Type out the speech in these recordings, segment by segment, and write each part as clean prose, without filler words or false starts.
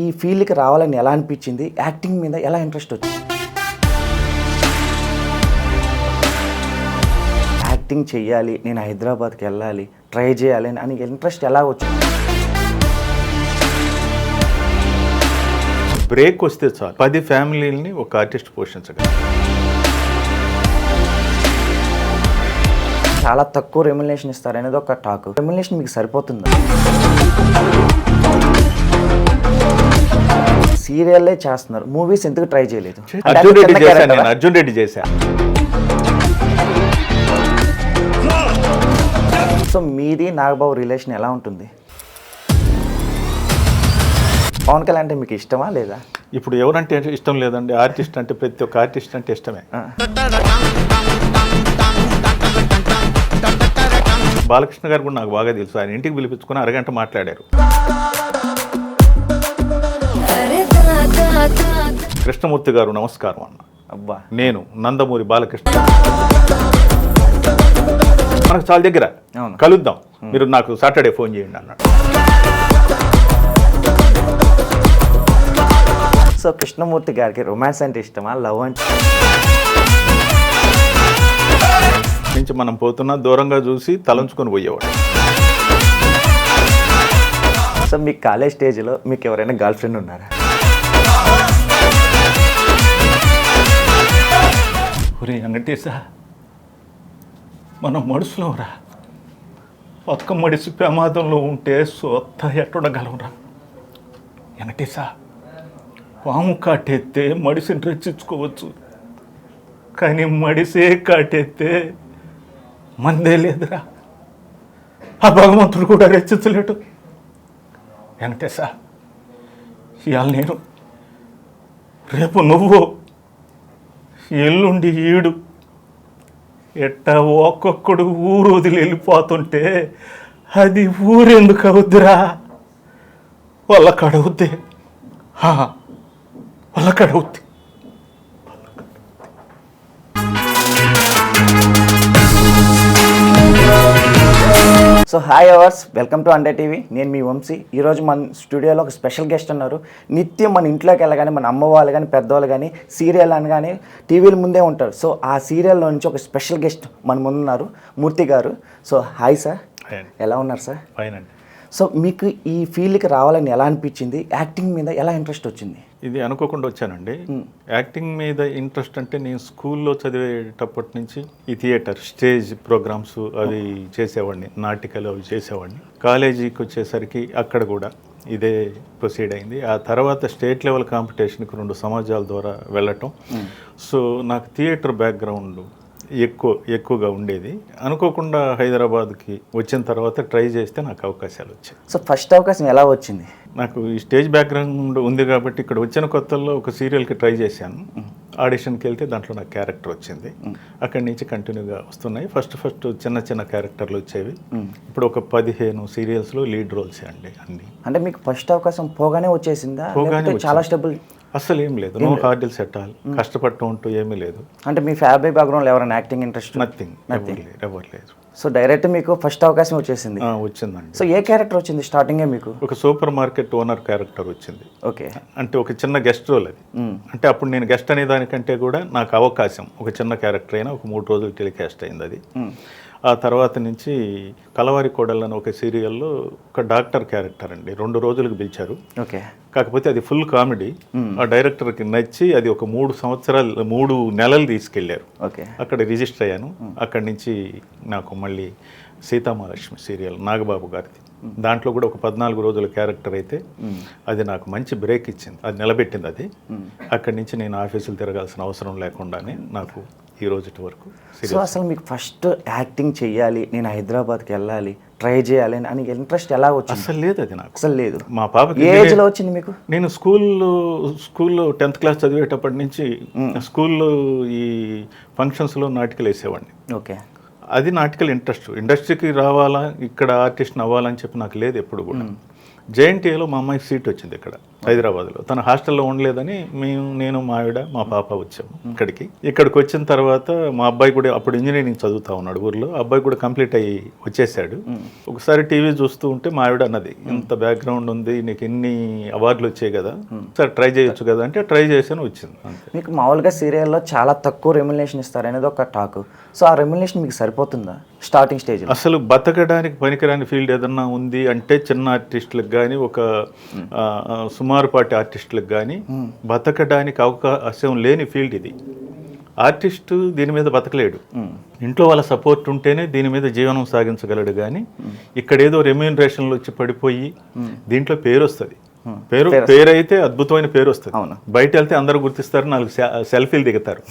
ఈ ఫీల్డ్కి రావాలని ఎలా అనిపించింది? యాక్టింగ్ మీద ఎలా ఇంట్రెస్ట్ వచ్చింది? యాక్టింగ్ చెయ్యాలి, నేను హైదరాబాద్కి వెళ్ళాలి, ట్రై చేయాలి అని ఇంట్రెస్ట్ ఎలా వచ్చింది? బ్రేక్ వస్తే చాలు 10 ఫ్యామిలీని ఒక ఆర్టిస్ట్ పోషించగలరు. చాలా తక్కువ రెమ్యునరేషన్ ఇస్తారు అనేది ఒక టాక్. రెమ్యునరేషన్ మీకు సరిపోతుందా? సీరియల్లే చేస్తున్నారు, మూవీస్ ఎందుకు ట్రై చేయలేదు? అర్జున్ రెడ్డి చేశా. సో మీది నాగబాబు రిలేషన్ ఎలా ఉంటుంది? పవన్ కళ్యాణ్ అంటే మీకు ఇష్టమా లేదా? ఇప్పుడు ఎవరంటే ఇష్టం లేదండి, ఆర్టిస్ట్ అంటే ప్రతి ఒక్క ఆర్టిస్ట్ అంటే ఇష్టమే. బాలకృష్ణ గారు కూడా నాకు బాగా తెలుసు. ఆయన ఇంటికి పిలిపించుకుని అరగంట మాట్లాడారు. కృష్ణమూర్తి గారు నమస్కారం అన్న. అబ్బా, నేను నందమూరి బాలకృష్ణ, మనకు చాలా దగ్గర, కలుద్దాం, మీరు నాకు సాటర్డే ఫోన్ చేయండి అన్నాడు. సో కృష్ణమూర్తి గారికి రొమాన్స్ అంటే ఇష్టమా, లవ్ అంటే? నుంచి మనం పోతున్నా దూరంగా చూసి తలంచుకొని పోయేవాడు. సో మీ కాలేజ్ స్టేజ్లో మీకు ఎవరైనా గర్ల్ ఫ్రెండ్ ఉన్నారా? ఒరే వెంకటేశా, మన మడుసులోరా ఒక్క మడిసి ప్రమాదంలో ఉంటే సొత్త ఎట్టుండగలవురా వెంకటేశా. పాము కాటెత్తే మడిసిని రక్షించుకోవచ్చు, కానీ మడిసే కాటెత్తే మందే లేదురా. ఆ భగవంతుడు కూడా రక్షించలేడు వెంకటేశా. ఇవాళ నేను, రేపు నువ్వు, ఎల్లుండి ఈడు, ఎట్టా ఒక్కొక్కడు ఊరు వదిలి వెళ్ళిపోతుంటే అది ఊరెందుకు అవుద్దిరా? వాళ్ళకడవుద్ది, వాళ్ళకడవుద్ది. సో హాయ్ అవర్స్, వెల్కమ్ టు అండే టీవీ. నేను మీ వంశీ. ఈరోజు మన స్టూడియోలో ఒక స్పెషల్ గెస్ట్ ఉన్నారు. నిత్యం మన ఇంట్లోకి వెళ్ళగానే మన అమ్మ వాళ్ళు కానీ పెద్దవాళ్ళు కానీ సీరియల్ అని కానీ టీవీల ముందే ఉంటారు. సో ఆ సీరియల్లో నుంచి ఒక స్పెషల్ గెస్ట్ మన ముందున్నారు, మూర్తి గారు. సో హాయ్ సార్, ఎలా ఉన్నారు సార్? ఫైన్ అండి. సో మీకు ఈ ఫీల్డ్కి రావాలని ఎలా అనిపించింది? యాక్టింగ్ మీద ఎలా ఇంట్రెస్ట్ వచ్చింది? ఇది అనుకోకుండా వచ్చానండి. యాక్టింగ్ మీద ఇంట్రెస్ట్ అంటే నేను స్కూల్లో చదివేటప్పటి నుంచి ఈ థియేటర్, స్టేజ్ ప్రోగ్రామ్స్ అవి చేసేవాడిని, నాటికలు అవి చేసేవాడిని. కాలేజీకి వచ్చేసరికి అక్కడ కూడా ఇదే ప్రొసీడ్ అయింది. ఆ తర్వాత స్టేట్ లెవెల్ కాంపిటీషన్కి 2 సమాజాల ద్వారా వెళ్ళటం. సో నాకు థియేటర్ బ్యాక్గ్రౌండ్ ఎక్కువగా ఉండేది. అనుకోకుండా హైదరాబాద్కి వచ్చిన తర్వాత ట్రై చేస్తే నాకు అవకాశాలు వచ్చాయి. సో ఫస్ట్ అవకాశం ఎలా వచ్చింది? నాకు ఈ స్టేజ్ బ్యాక్గ్రౌండ్ ఉంది కాబట్టి ఇక్కడ వచ్చిన కొత్తల్లో ఒక సీరియల్కి ట్రై చేశాను. ఆడిషన్కి వెళ్తే దాంట్లో నాకు క్యారెక్టర్ వచ్చింది. అక్కడి నుంచి కంటిన్యూగా వస్తున్నాయి. ఫస్ట్ చిన్న చిన్న క్యారెక్టర్లు వచ్చేవి. ఇప్పుడు ఒక 15 సీరియల్స్లో లీడ్ రోల్స్ అండి అన్ని. అంటే మీకు ఫస్ట్ అవకాశం పోగానే వచ్చేసిందా? చాలా స్టెబుల్? అసలు ఏం లేదు, నో హార్డిల్స్ ఎట్ ఆల్. కష్టపడటం అంటూ ఏమీ లేదు. అంటే మీ ఫ్యామిలీ బ్యాక్గ్రౌండ్లో ఎవరైనా యాక్టింగ్ ఇంట్రెస్ట్? నథింగ్, ఎవరు లేదు. సో డైరెక్ట్ మీకు ఫస్ట్ అవకాశం వచ్చేసింది? వచ్చిందండి. సో ఏ క్యారెక్టర్ వచ్చింది స్టార్టింగే మీకు? ఒక సూపర్ మార్కెట్ ఓనర్ క్యారెక్టర్ వచ్చింది. ఓకే, అంటే ఒక చిన్న గెస్ట్ రోల్ అది. అంటే అప్పుడు నేను గెస్ట్ అనే దానికంటే కూడా నాకు అవకాశం, ఒక చిన్న క్యారెక్టర్ అయినా ఒక 3 రోజులు టెలికాస్ట్ అయింది అది. ఆ తర్వాత నుంచి కలవారి కోడళ్ళని ఒక సీరియల్లో ఒక డాక్టర్ క్యారెక్టర్ అండి, 2 రోజులకు పిలిచారు. ఓకే, కాకపోతే అది ఫుల్ కామెడీ. ఆ డైరెక్టర్కి నచ్చి అది ఒక 3 నెలలు తీసుకెళ్లారు. ఓకే, అక్కడ రిజిస్టర్ అయ్యాను. అక్కడి నుంచి నాకు మళ్ళీ సీతామహాలక్ష్మి సీరియల్ నాగబాబు గారిది, దాంట్లో కూడా ఒక 14 రోజుల క్యారెక్టర్ అయితే అది నాకు మంచి బ్రేక్ ఇచ్చింది, అది నిలబెట్టింది అది. అక్కడి నుంచి నేను ఆఫీసులు తిరగాల్సిన అవసరం లేకుండానే నాకు ఈ రోజుటి వరకు. సో అసలు మీకు ఫస్ట్ యాక్టింగ్ చెయ్యాలి, నేను హైదరాబాద్కి వెళ్ళాలి, ట్రై చేయాలి అని ఇంట్రెస్ట్ ఎలా వచ్చింది? అసలు లేదు, అది నాకు అసలు లేదు. మా పాపకి ఏ ఏజ్లో వచ్చింది మీకు? నేను స్కూల్లో 10th క్లాస్ చదివేటప్పటి నుంచి స్కూల్లో ఈ ఫంక్షన్స్లో నాటికలు వేసేవాడిని. ఓకే, అది నాటికల్ ఇంట్రెస్ట్. ఇండస్ట్రీకి రావాలా, ఇక్కడ ఆర్టిస్ట్ని అవ్వాలని చెప్పి నాకు లేదు ఎప్పుడు కూడా. జేఎన్టీఏలో మా అమ్మాయికి సీట్ వచ్చింది ఇక్కడ. హైదరాబాద్లో. తను హాస్టల్లో ఉండలేదని నేను మా ఆవిడ మా పాప వచ్చాము ఇక్కడికి వచ్చిన తర్వాత మా అబ్బాయి కూడా అప్పుడు ఇంజనీరింగ్ చదువుతా ఉన్నాడు ఊర్లో. అబ్బాయి కూడా కంప్లీట్ అయ్యి వచ్చేసాడు. ఒకసారి టీవీ చూస్తూ ఉంటే మా ఆవిడ అన్నది, ఇంత బ్యాక్గ్రౌండ్ ఉంది, నీకు ఎన్ని అవార్డులు వచ్చాయి కదా, సరే ట్రై చేయొచ్చు కదా అంటే ట్రై చేసాను, వచ్చింది. మీకు మామూలుగా సీరియల్లో చాలా తక్కువ రెమ్యునరేషన్ ఇస్తారు అనేది ఒక టాక్. సో ఆ రెమ్యునరేషన్ మీకు సరిపోతుందా స్టార్టింగ్ స్టేజ్? అసలు బతకడానికి పనికిరాని ఫీల్డ్ ఏదన్నా ఉంది అంటే చిన్న ఆర్టిస్టులకు కానీ ఒక సుమారుపాటి ఆర్టిస్టులకు కానీ బతకడానికి అవకాశం లేని ఫీల్డ్ ఇది. ఆర్టిస్టు దీని మీద బతకలేడు. ఇంట్లో వాళ్ళ సపోర్ట్ ఉంటేనే దీని మీద జీవనం సాగించగలడు. కానీ ఇక్కడ ఏదో రెమ్యూనరేషన్లు వచ్చి పడిపోయి దీంట్లో పేరు వస్తుంది. పేరు అయితే అద్భుతమైన పేరు వస్తుంది. బయట వెళ్తే అందరూ గుర్తిస్తారు, 4 సెల్ఫీలు దిగుతారు.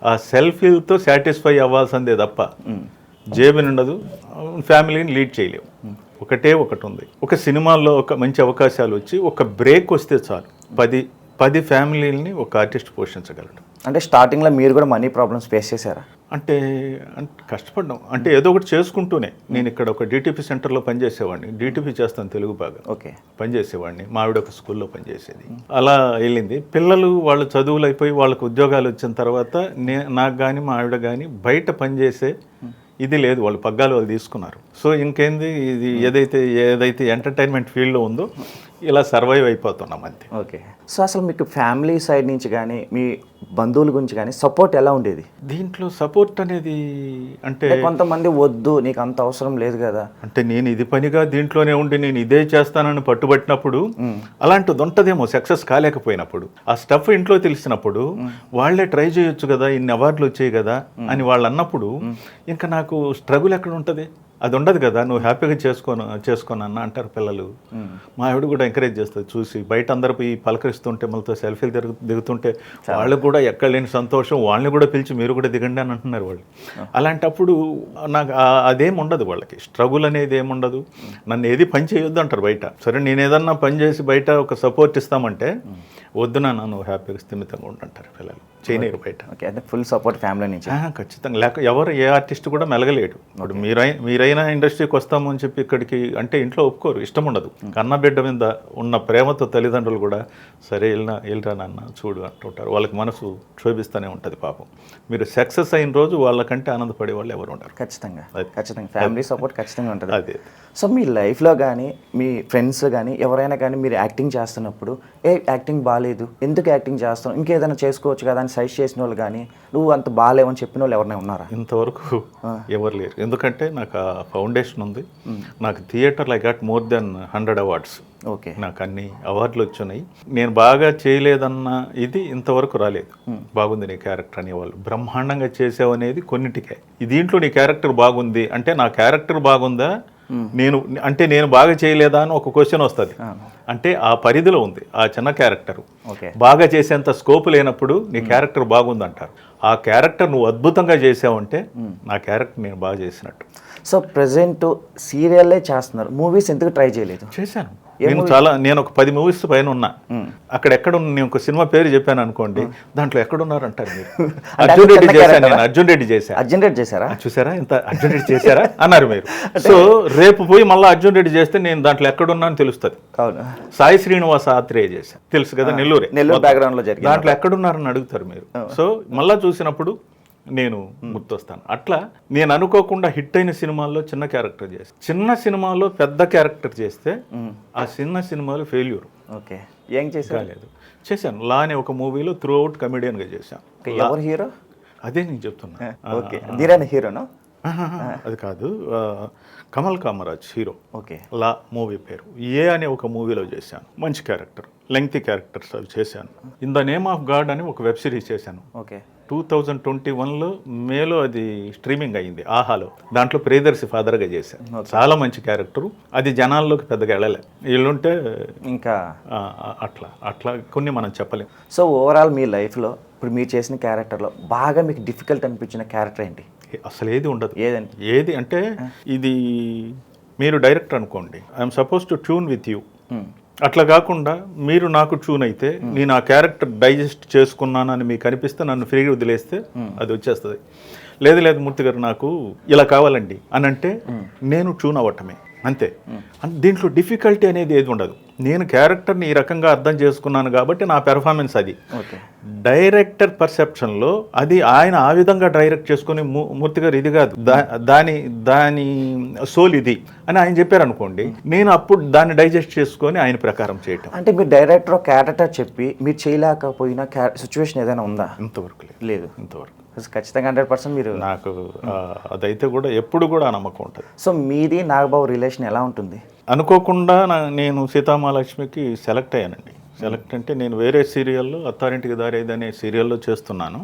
ఆ సెల్ఫీలతో సాటిస్ఫై అవ్వాల్సిందే తప్ప జేబు ఉండదు, ఫ్యామిలీని లీడ్ చేయలేవు. ఒకటి ఉంది, ఒక సినిమాల్లో ఒక మంచి అవకాశాలు వచ్చి ఒక బ్రేక్ వస్తే చాలు 10 ఫ్యామిలీని ఒక ఆర్టిస్ట్ పోషించగలడు. అంటే స్టార్టింగ్లో మీరు కూడా మనీ ప్రాబ్లమ్స్ ఫేస్ చేశారా? అంటే కష్టపడ్డాం. అంటే ఏదో ఒకటి చేసుకుంటూనే, నేను ఇక్కడ ఒక డిటిపి సెంటర్లో పనిచేసేవాడిని. డిటిపి చేస్తాను తెలుగు బాగా. పనిచేసేవాడిని. మా ఆవిడ ఒక స్కూల్లో పనిచేసేది. అలా వెళ్ళింది. పిల్లలు వాళ్ళ చదువులు అయిపోయి వాళ్ళకు ఉద్యోగాలు వచ్చిన తర్వాత నాకు కానీ మా ఆవిడ కానీ బయట పనిచేసే ఇది లేదు. వాళ్ళు పగ్గాలు వాళ్ళు తీసుకున్నారు. సో ఇంకేంది, ఇది ఏదైతే ఎంటర్టైన్మెంట్ ఫీల్డ్లో ఉందో ఇలా సర్వైవ్ అయిపోతున్నాం అంతే. ఓకే. సో అసలు మీకు ఫ్యామిలీ సైడ్ నుంచి కానీ మీ బంధువుల గురించి కానీ సపోర్ట్ ఎలా ఉండేది? దీంట్లో సపోర్ట్ అనేది అంటే కొంతమంది వద్దు, నీకు అంత అవసరం లేదు కదా అంటే, నేను ఇది పనిగా దీంట్లోనే ఉండి నేను ఇదే చేస్తానని పట్టుబట్టినప్పుడు అలాంటిది ఉంటుందేమో. సక్సెస్ కాలేకపోయినప్పుడు ఆ స్టఫ్ ఇంట్లో తెలిసినప్పుడు వాళ్ళే ట్రై చేయొచ్చు కదా, ఇన్ని అవార్డులు వచ్చాయి కదా అని వాళ్ళు అన్నప్పుడు ఇంకా నాకు స్ట్రగుల్ ఎక్కడ ఉంటుంది? అది ఉండదు కదా. నువ్వు హ్యాపీగా చేసుకోను అన్న అంటారు పిల్లలు. మా ఆవిడ కూడా ఎంకరేజ్ చేస్తుంది. చూసి బయట అందరూ పోయి పలకరిస్తుంటే మనతో సెల్ఫీలు దిగుతుంటే వాళ్ళకు కూడా ఎక్కడ లేని సంతోషం. వాళ్ళని కూడా పిలిచి మీరు కూడా దిగండి అని అంటున్నారు వాళ్ళు. అలాంటప్పుడు నాకు అదేం ఉండదు, వాళ్ళకి స్ట్రగుల్ అనేది ఏముండదు. నన్ను ఏది పని చేయొద్దు అంటారు బయట. సరే నేను ఏదన్నా పని చేసి బయట ఒక సపోర్ట్ ఇస్తామంటే వద్దు నాన్న, నువ్వు హ్యాపీగా స్థిమితంగా ఉండంటారు పిల్లలు. చేయలేరు బయట. ఓకే. అంటే ఫుల్ సపోర్ట్ ఫ్యామిలీ నుంచి. ఖచ్చితంగా. లేక ఏ ఆర్టిస్ట్ కూడా మెలగలేడు. ఇప్పుడు మీరైనా ఇండస్ట్రీకి వస్తాము అని చెప్పి ఇక్కడికి అంటే ఇంట్లో ఒప్పుకోరు, ఇష్టం ఉండదు. కన్నబిడ్డ మీద ఉన్న ప్రేమతో తల్లిదండ్రులు కూడా సరే వెళ్ళరా నాన్న చూడు అంటుంటారు. వాళ్ళకి మనసు క్షోభిస్తూనే ఉంటుంది పాపం. మీరు సక్సెస్ అయిన రోజు వాళ్ళకంటే ఆనందపడే వాళ్ళు ఎవరు ఉంటారు? ఖచ్చితంగా. ఫ్యామిలీ సపోర్ట్ ఖచ్చితంగా ఉంటుంది. అదే. సో మీ లైఫ్లో కానీ మీ ఫ్రెండ్స్ కానీ ఎవరైనా కానీ మీరు యాక్టింగ్ చేస్తున్నప్పుడు యాక్టింగ్ బాగాలేదు, ఎందుకు యాక్టింగ్ చేస్తావు, ఇంకేదైనా చేసుకోవచ్చు కదా అని సజెస్ట్ చేసిన వాళ్ళు కానీ నువ్వు అంత బాగాలేవని చెప్పిన వాళ్ళు ఎవరైనా ఉన్నారా? ఇంతవరకు ఎవరు లేరు. ఎందుకంటే నాకు ఆ ఫౌండేషన్ ఉంది. నాకు థియేటర్లో I got more than 100 awards. Okay. నాకు అన్ని అవార్డులు వచ్చినాయి. నేను బాగా చేయలేదన్న ఇది ఇంతవరకు రాలేదు. బాగుంది నీ క్యారెక్టర్ అనేవాళ్ళు. బ్రహ్మాండంగా చేసావు అనేది కొన్నిటికే. దీంట్లో నీ క్యారెక్టర్ బాగుంది అంటే నా క్యారెక్టర్ బాగుందా, నేను బాగా చేయలేదా అని ఒక క్వశ్చన్ వస్తుంది. అంటే ఆ పరిధిలో ఉంది ఆ చిన్న క్యారెక్టర్. బాగా చేసేంత స్కోప్ లేనప్పుడు నీ క్యారెక్టర్ బాగుందంటారు. ఆ క్యారెక్టర్ నువ్వు అద్భుతంగా చేసావంటే నా క్యారెక్టర్ నేను బాగా చేసినట్టు. సో ప్రెసెంట్ సీరియల్లే చేస్తున్నారు, మూవీస్ ఎందుకు ట్రై చేయలేదు? చేశాను. నేను ఒక 10 మూవీస్ పైన ఉన్నా. అక్కడ నేను ఒక సినిమా పేరు చెప్పాను అనుకోండి, దాంట్లో ఎక్కడున్నారు అంటారు మీరు. అర్జున్ రెడ్డి చేశాను. నేను అర్జున్ రెడ్డి చేశారా? చూసారా ఇంత అర్జున్ రెడ్డి చేశారా అన్నారు మీరు. సో రేపు పోయి మళ్ళీ అర్జున్ రెడ్డి చేస్తే నేను దాంట్లో ఎక్కడున్నా అని తెలుస్తుంది. సాయి శ్రీనివాస ఆత్రేయ చేశాను, తెలుసు కదా, నెల్లూరు బ్యాక్గ్రౌండ్ లో జరిగింది. దాంట్లో ఎక్కడున్నారని అడుగుతారు మీరు. సో మళ్ళా చూసినప్పుడు నేను గుర్తొస్తాను. అట్లా నేను అనుకోకుండా హిట్ అయిన సినిమాల్లో చిన్న క్యారెక్టర్ చేస్తాను. చిన్న సినిమాలో పెద్ద క్యారెక్టర్ చేస్తే ఆ చిన్న సినిమాలో ఫెయిల్యూర్. ఓకే. ఏం చేశాను? చేశాను. లా అనే ఒక మూవీలో త్రూ అవుట్ కమెడియన్గా చేశాను. ఎవరు హీరో? అదే నేను చెప్తున్నా. ఓకే. ధీరాని హీరోనా? అది కాదు, కమల్ కామరాజ్ హీరో. ఓకే. లా మూవీ పేరు. ఏ అనే ఒక మూవీలో చేశాను. మంచి క్యారెక్టర్, లెంగ్తీ క్యారెక్టర్స్ అవి చేశాను. In the name of God అని ఒక వెబ్ సిరీస్ చేశాను. ఓకే. 2021లో మేలో అది స్ట్రీమింగ్ అయ్యింది ఆహాలో. దాంట్లో ప్రియదర్శి ఫాదర్గా చేశాను. చాలా మంచి క్యారెక్టరు. అది జనాల్లోకి పెద్దగా వెళ్ళలే. వీళ్ళుంటే ఇంకా అట్లా కొన్ని మనం చెప్పలేం. సో ఓవరాల్ మీ లైఫ్లో ఇప్పుడు మీరు చేసిన క్యారెక్టర్లో బాగా మీకు డిఫికల్ట్ అనిపించిన క్యారెక్టర్ ఏంటి? అసలు ఏది ఉండదు. ఏది అంటే ఇది మీరు డైరెక్టర్ అనుకోండి, I'm suppose to tune with you. అట్లా కాకుండా మీరు నాకు ట్యూన్ అయితే నేను ఆ క్యారెక్టర్ డైజెస్ట్ చేసుకున్నానని మీకు అనిపిస్తే నన్ను ఫ్రీగా వదిలేస్తే అది వచ్చేస్తుంది. లేదు మూర్తి గారు నాకు ఇలా కావాలండి అని అంటే నేను ట్యూన్ అవ్వటమే. అంతే. దీంట్లో డిఫికల్టీ అనేది ఏది ఉండదు. నేను క్యారెక్టర్ని ఈ రకంగా అర్థం చేసుకున్నాను కాబట్టి నా పెర్ఫార్మెన్స్ అది. ఓకే. డైరెక్టర్ పర్సెప్షన్లో అది ఆయన ఆ విధంగా డైరెక్ట్ చేసుకుని మూర్తి గారు ఇది కాదు, దాని సోల్ ఇది అని ఆయన చెప్పారు అనుకోండి, నేను అప్పుడు దాన్ని డైజెస్ట్ చేసుకొని ఆయన ప్రకారం చేయటం. అంటే మీరు డైరెక్టర్ క్యారెక్టర్ చెప్పి మీరు చేయలేకపోయిన సిచ్యువేషన్ ఏదైనా ఉందా? ఇంతవరకు లేదు. ఇంతవరకు ఖచ్చితంగా 100% మీరు. నాకు అదైతే కూడా ఎప్పుడు కూడా నమ్మకం ఉంటుంది. సో మీది నాగబాబు రిలేషన్ ఎలా ఉంటుంది? అనుకోకుండా నేను సీతామహాలక్ష్మికి సెలెక్ట్ అయ్యానండి. సెలెక్ట్ అంటే నేను వేరే సీరియల్లో అత్తారింటికి దారేది అనే సీరియల్లో చేస్తున్నాను.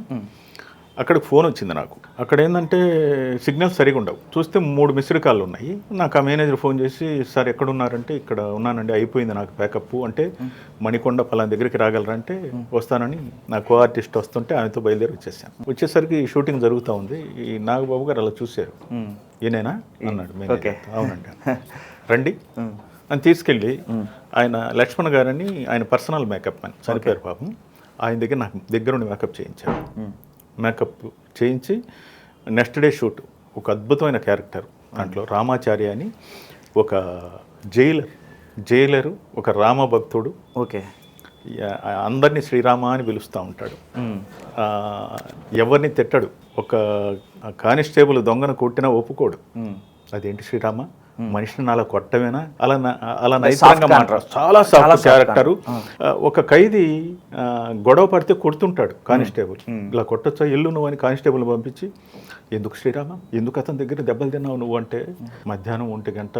అక్కడికి ఫోన్ వచ్చింది నాకు. అక్కడ ఏంటంటే సిగ్నల్స్ సరిగా ఉండవు. చూస్తే 3 మిస్డ్ కాళ్ళు ఉన్నాయి. నాకు ఆ మేనేజర్ ఫోన్ చేసి, సార్ ఎక్కడున్నారంటే ఇక్కడ ఉన్నానండి, అయిపోయింది నాకు బ్యాకప్ అంటే, మణికొండ పలానా దగ్గరికి రాగలరంటే వస్తానని నా కో ఆర్టిస్ట్ వస్తుంటే ఆమెతో బయలుదేరి వచ్చేసాను. వచ్చేసరికి షూటింగ్ జరుగుతూ ఉంది. ఈ నాగబాబు గారు అలా చూశారు. ఈయనేనా అన్నాడు మేనేజర్. అవునండి. రండి అని తీసుకెళ్ళి ఆయన లక్ష్మణ్ గారని ఆయన పర్సనల్ మేకప్ మ్యాన్, చనిపోయారు పాపం, ఆయన దగ్గర నాకు దగ్గరుండి మేకప్ చేయించారు. మేకప్ చేయించి నెక్స్ట్ డే షూట్. ఒక అద్భుతమైన క్యారెక్టర్ దాంట్లో రామాచార్య అని ఒక జైలరు, ఒక రామభక్తుడు. ఓకే. అందరినీ శ్రీరామ అని పిలుస్తూ ఉంటాడు. ఎవరిని తిట్టడు. ఒక కానిస్టేబుల్ దొంగను కొట్టినా ఒప్పుకోడు. అదేంటి శ్రీరామ, మనిషిని అలా కొట్టమేనా, అలా నైతికంగా మాట్లాడు. చాలా సాఫ్ట్ క్యారెక్టరు. ఒక ఖైదీ గొడవ పడితే కొడుతుంటాడు కానిస్టేబుల్. ఇలా కొట్టొచ్చా, ఇల్లు నువ్వు అని కానిస్టేబుల్ పంపించి, ఎందుకు శ్రీరామ, ఎందుకు అతని దగ్గర దెబ్బలు తిన్నావు నువ్వు అంటే, మధ్యాహ్నం 1 గంట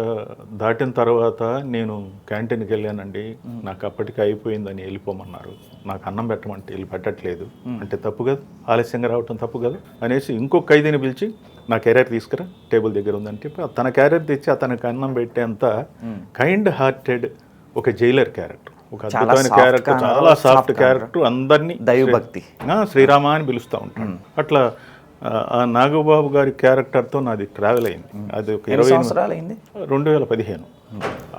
దాటిన తర్వాత నేను క్యాంటీన్కి వెళ్ళానండి, నాకు అప్పటికి అయిపోయిందని వెళ్ళిపోమన్నారు, నాకు అన్నం పెట్టమంటే వెళ్ళి పెట్టట్లేదు అంటే తప్పు కదా, ఆలస్యంగా రావటం తప్పు కదా అనేసి ఇంకొక ఖైదీని పిలిచి నా క్యారియర్ తీసుకురా, టేబుల్ దగ్గర ఉందని చెప్పి తన క్యారియర్ తెచ్చి అతనికి అన్నం పెట్టేంత కైండ్ హార్టెడ్ ఒక జైలర్ క్యారెక్టర్. ఒక అద్భుతమైన క్యారెక్టర్, చాలా సాఫ్ట్ క్యారెక్టర్. అందరినీ దైవభక్తి శ్రీరామ అని పిలుస్తూ ఉంటాడు. అట్లా ఆ నాగబాబు గారి క్యారెక్టర్తో నాది ట్రావెల్ అయింది. అది ఒక 20 సంవత్సరాలు అయింది, 2015.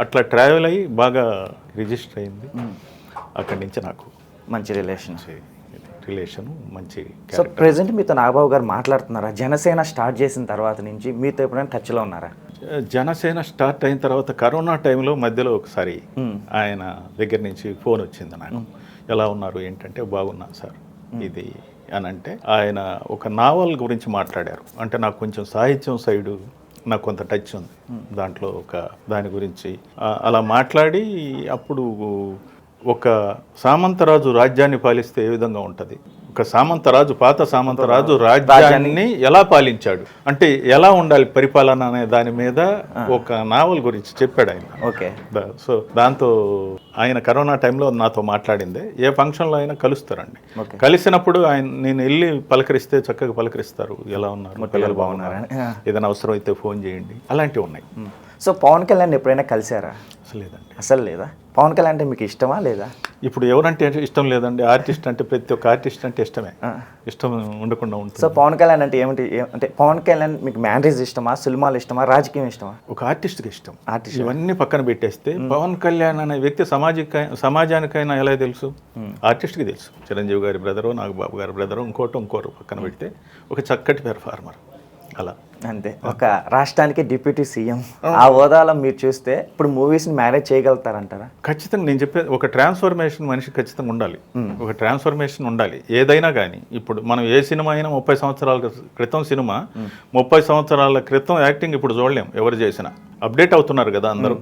అట్లా ట్రావెల్ అయ్యి బాగా రిజిస్టర్ అయింది. అక్కడి నుంచి నాకు మంచి రిలేషన్ మంచి. సో ప్రెసెంట్ మీతో నాగబాబు గారు మాట్లాడుతున్నారా? జనసేన స్టార్ట్ చేసిన తర్వాత నుంచి మీతో ఎప్పుడైనా టచ్లో ఉన్నారా? జనసేన స్టార్ట్ అయిన తర్వాత కరోనా టైంలో మధ్యలో ఒకసారి ఆయన దగ్గర నుంచి ఫోన్ వచ్చింది నాకు. ఎలా ఉన్నారు ఏంటంటే, బాగున్నాను సార్ ఇది అని అంటే, ఆయన ఒక నావల్ గురించి మాట్లాడారు. అంటే నాకు కొంచెం సాహిత్యం సైడు నాకు కొంత టచ్ ఉంది దాంట్లో, ఒక దాని గురించి అలా మాట్లాడి, అప్పుడు ఒక సామంతరాజు రాజ్యాన్ని పాలిస్తే ఏ విధంగా ఉంటుంది, ఒక సామంతరాజు, పాత సామంతరాజు రాజ్యాన్ని ఎలా పాలించాడు అంటే ఎలా ఉండాలి పరిపాలన అనే దాని మీద ఒక నావల్ గురించి చెప్పాడు ఆయన. ఓకే. సో దాంతో ఆయన కరోనా టైంలో నాతో మాట్లాడిందే. ఏ ఫంక్షన్లో అయినా కలుస్తారండి. కలిసినప్పుడు నేను వెళ్ళి పలకరిస్తే చక్కగా పలకరిస్తారు, ఎలా ఉన్నారు, పిల్లలు బాగున్నారా, ఏదైనా అవసరం అయితే ఫోన్ చేయండి, అలాంటివి ఉన్నాయి. సో పవన్ కళ్యాణ్ ఎప్పుడైనా కలిసారా? అసలు లేదండి. అసలు లేదా? పవన్ కళ్యాణ్ అంటే మీకు ఇష్టమా లేదా? ఇప్పుడు ఎవరంటే ఇష్టం లేదండి. ఆర్టిస్ట్ అంటే ప్రతి ఒక్క ఆర్టిస్ట్ అంటే ఇష్టమే, ఇష్టం ఉండకుండా ఉంటుంది. సో పవన్ కళ్యాణ్ అంటే ఏమిటి, అంటే పవన్ కళ్యాణ్ మీకు మ్యారేజ్ ఇష్టమా, సినిమాలు ఇష్టమా, రాజకీయం ఇష్టమా? ఒక ఆర్టిస్ట్కి ఇష్టం. ఆర్టిస్ట్ ఇవన్నీ పక్కన పెట్టేస్తే పవన్ కళ్యాణ్ అనే వ్యక్తి సమాజానికైనా ఎలా తెలుసు, ఆర్టిస్ట్కి తెలుసు. చిరంజీవి గారి బ్రదరు, నాగబాబు గారి బ్రదరు, ఇంకోరు పక్కన పెడితే ఒక చక్కటి పెర్ఫార్మర్ అలా అంతే. ఒక రాష్ట్రానికి డిప్యూటీ సీఎం ఆ హోదాలో మీరు చూస్తే ఇప్పుడు మూవీస్ని మేనేజ్ చేయగలుగుతారంటారా? ఖచ్చితంగా. నేను చెప్పేది ఒక ట్రాన్స్ఫర్మేషన్ మనిషి ఖచ్చితంగా ఉండాలి. ఒక ట్రాన్స్ఫర్మేషన్ ఉండాలి ఏదైనా కానీ. ఇప్పుడు మనం ఏ సినిమా అయినా 30 సంవత్సరాల క్రితం సినిమా, 30 సంవత్సరాల క్రితం యాక్టింగ్ ఇప్పుడు చూడలేం. ఎవరు చేసినా అప్డేట్ అవుతున్నారు కదా, అందరూ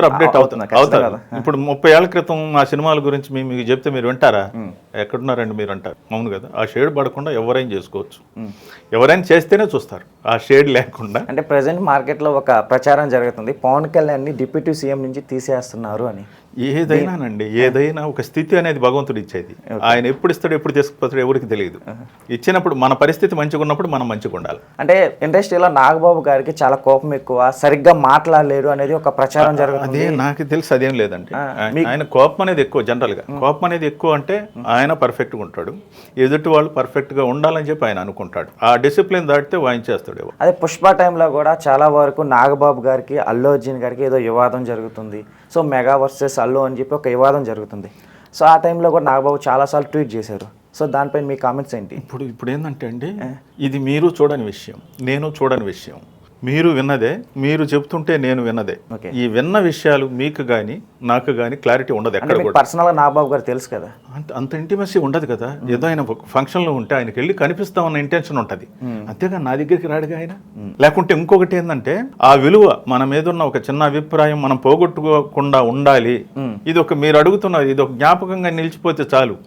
అప్డేట్ అవుతారు. ఇప్పుడు 30 ఏళ్ల క్రితం ఆ సినిమాల గురించి మీకు చెప్తే మీరు వింటారా? ఎక్కడున్నారండి మీరు అంటారు. అవును కదా. ఆ షేడ్ పడకుండా ఎవరైనా చేసుకోవచ్చు, ఎవరైనా చేస్తేనే చూస్తారు. ఆ షేడ్ లేకుండా. అంటే ప్రెసెంట్ మార్కెట్లో ఒక ప్రచారం జరుగుతుంది, పవన్ కళ్యాణ్ని డిప్యూటీ సీఎం నుంచి తీసేస్తున్నారు అని. ఏదైనానండి, ఏదైనా ఒక స్థితి అనేది భగవంతుడు ఇచ్చేది. ఆయన ఎప్పుడు ఇస్తాడు, ఎప్పుడు తీసుకుపోతాడు ఎవరికి తెలియదు. ఇచ్చినప్పుడు మన పరిస్థితి మంచిగా ఉన్నప్పుడు మనం మంచిగా ఉండాలి. అంటే ఇండస్ట్రీలో నాగబాబు గారికి చాలా కోపం ఎక్కువ, సరిగ్గా మాట్లాడలేరు అనేది ఒక ప్రచారం జరుగుతుంది. అదే నాకు తెలిసి అదేం లేదండి. ఆయన కోపం అనేది ఎక్కువ. జనరల్గా కోపం అనేది ఎక్కువ అంటే ఆయన పర్ఫెక్ట్గా ఉంటాడు, ఎదుటి వాళ్ళు పర్ఫెక్ట్గా ఉండాలని చెప్పి ఆయన అనుకుంటాడు. ఆ డిసిప్లిన్ దాటితే వాయించేస్తాడు. అదే పుష్ప టైంలో కూడా చాలా వరకు నాగబాబు గారికి, అల్లు అర్జున్ గారికి ఏదో వివాదం జరుగుతుంది. సో మెగా వర్సెస్ అల్లు అని చెప్పి ఒక వివాదం జరుగుతుంది. సో ఆ టైంలో కూడా నాగబాబు చాలాసార్లు ట్వీట్ చేశారు. సో దానిపై మీ కామెంట్స్ ఏంటి? ఇప్పుడు ఏంటంటే అండి, ఇది మీరు చూడని విషయం, నేను చూడని విషయం. మీరు విన్నదే, మీరు చెప్తుంటే నేను విన్నదే. Okay. ఈ విన్న విషయాలు మీకు కానీ నాకు కానీ క్లారిటీ ఉండదు ఎక్కడ కూడా. పర్సనల్గా నాగబాబు గారు తెలుసు కదా, అంత ఇంటిమసీ ఉండదు కదా. ఏదో ఆయన ఫంక్షన్లో ఉంటే ఆయనకి వెళ్ళి కనిపిస్తామన్న ఇంటెన్షన్ ఉంటుంది, అంతేగాని నా దగ్గరికి రాడుగా ఆయన. లేకుంటే ఇంకొకటి ఏంటంటే ఆ విలువ మన మీద ఉన్న ఒక చిన్న అభిప్రాయం మనం పోగొట్టుకోకుండా ఉండాలి. ఇది ఒక మీరు అడుగుతున్నారు, ఇది ఒక జ్ఞాపకంగా నిలిచిపోతే చాలు.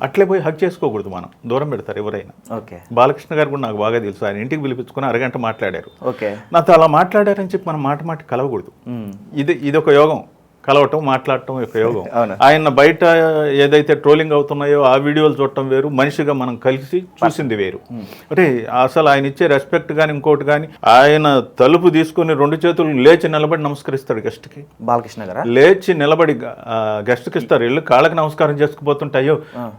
అట్లే పోయి హక్ చేసుకోకూడదు, మనం దూరం పెడతారు ఎవరైనా. ఓకే, బాలకృష్ణ గారు కూడా నాకు బాగా తెలుసు, ఆయన ఇంటికి పిలిపించుకుని అరగంట మాట్లాడారు. ఓకే, నాతో అలా మాట్లాడారని చెప్పి మనం మాట కలవకూడదు. ఇది ఒక యోగం, కలవటం మాట్లాడటం యొక్క యోగం. ఆయన బయట ఏదైతే ట్రోలింగ్ అవుతున్నాయో ఆ వీడియోలు చూడటం వేరు, మనిషిగా మనం కలిసి చూసింది వేరు. అంటే అసలు ఆయన ఇచ్చే రెస్పెక్ట్ కానీ ఇంకోటి కానీ, ఆయన తలుపు తీసుకుని 2 చేతులు లేచి నిలబడి నమస్కరిస్తాడు గెస్ట్కి. బాలకృష్ణ గారు లేచి నిలబడి గెస్ట్కి ఇస్తారు, ఇల్లు కాళ్ళకి నమస్కారం చేసుకుపోతుంటే అయ్యో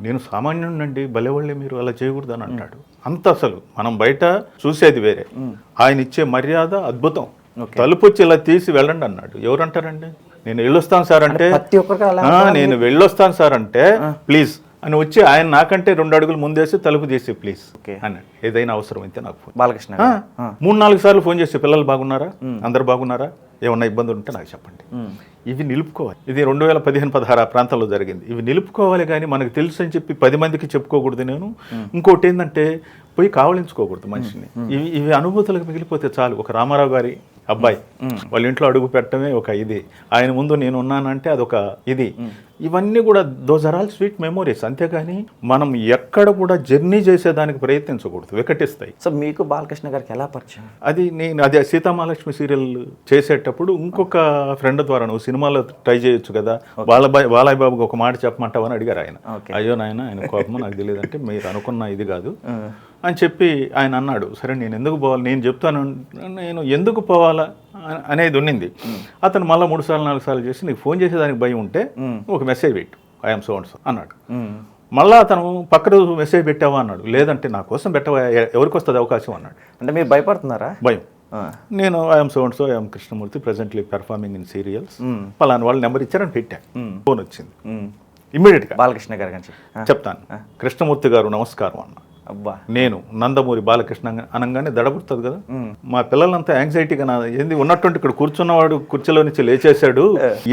నేను సామాన్యుడినండి, భలేవాళ్ళే మీరు అలా చేయకూడదు అని అంటాడు. అంత అసలు మనం బయట చూసేది వేరే, ఆయన ఇచ్చే మర్యాద అద్భుతం. తలుపు వచ్చి ఇలా తీసి వెళ్ళండి అన్నాడు. ఎవరంటారండి? నేను వెళ్ళొస్తాను సార్ అంటే, నేను వెళ్ళొస్తాను సార్ అంటే ప్లీజ్ అని వచ్చి ఆయన నాకంటే 2 అడుగులు ముందేసి తలుపు తీసి ప్లీజ్ అన్నాడు. ఏదైనా అవసరం అయితే నాకు ఫోన్. బాలకృష్ణ 3-4 సార్లు ఫోన్ చేసి పిల్లలు బాగున్నారా, అందరు బాగున్నారా, ఏమన్నా ఇబ్బందులు ఉంటే నాకు చెప్పండి. ఇవి నిలుపుకోవాలి. ఇది 2015-16 ఆ ప్రాంతంలో జరిగింది. ఇవి నిలుపుకోవాలి, కానీ మనకు తెలుసు అని చెప్పి 10 మందికి చెప్పుకోకూడదు. నేను ఇంకోటి ఏంటంటే పోయి కావలించుకోకూడదు మనిషిని. ఇవి అనుభూతులకు మిగిలిపోతే చాలు. ఒక రామారావు గారి అబ్బాయి వాళ్ళ ఇంట్లో అడుగు పెట్టడమే ఒక ఇది, ఆయన ముందు నేను ఉన్నానంటే అదొక ఇది. ఇవన్నీ కూడా those are all sweet memories. అంతేగాని మనం ఎక్కడ కూడా జర్నీ చేసేదానికి ప్రయత్నించకూడదు, వికటిస్తాయి. సో మీకు బాలకృష్ణ గారికి ఎలా పరిచయం? అదే సీతామహాలక్ష్మి సీరియల్ చేసేటప్పుడు ఇంకొక ఫ్రెండ్ ద్వారా నువ్వు సినిమాలో ట్రై చేయొచ్చు కదా, బాలయ్య బాబుకి ఒక మాట చెప్పమంటావని అడిగారు ఆయన. అయ్యో నాయన, ఆయన కోపమో నాకు తెలియదు అంటే, మీరు అనుకున్న ఇది కాదు అని చెప్పి ఆయన అన్నాడు. సరే నేను ఎందుకు పోవాలి, నేను చెప్తాను, నేను ఎందుకు పోవాలా అనేది ఉన్నింది. అతను మళ్ళీ 3 సార్లు 4 సార్లు చేసి, నీకు ఫోన్ చేసేదానికి భయం ఉంటే ఒక మెసేజ్ పెట్టు, ఐఎమ్ సో అండ్ సో అన్నాడు. మళ్ళీ అతను పక్క రోజు మెసేజ్ పెట్టావా అన్నాడు. లేదంటే నా కోసం పెట్టవా, ఎవరికి వస్తుంది అవకాశం అన్నాడు. అంటే మీరు భయపడుతున్నారా? భయం. నేను I'm so and so, I'm Krishnamurthy, presently performing in serials, పలానా వాళ్ళు నెంబర్ ఇచ్చారని పెట్టాను. ఫోన్ వచ్చింది ఇమ్మీడియట్గా. బాలకృష్ణ గారి చెప్తాను, కృష్ణమూర్తి గారు నమస్కారం అన్న. అబ్బా, నేను నందమూరి బాలకృష్ణ అనగానే దడబుడుతుంది కదా. మా పిల్లలంతా యాంగ్జైటీగా, ఏంది ఉన్నట్టుండి ఇక్కడ కూర్చున్నవాడు కుర్చీలో నుంచి లేచేశాడు,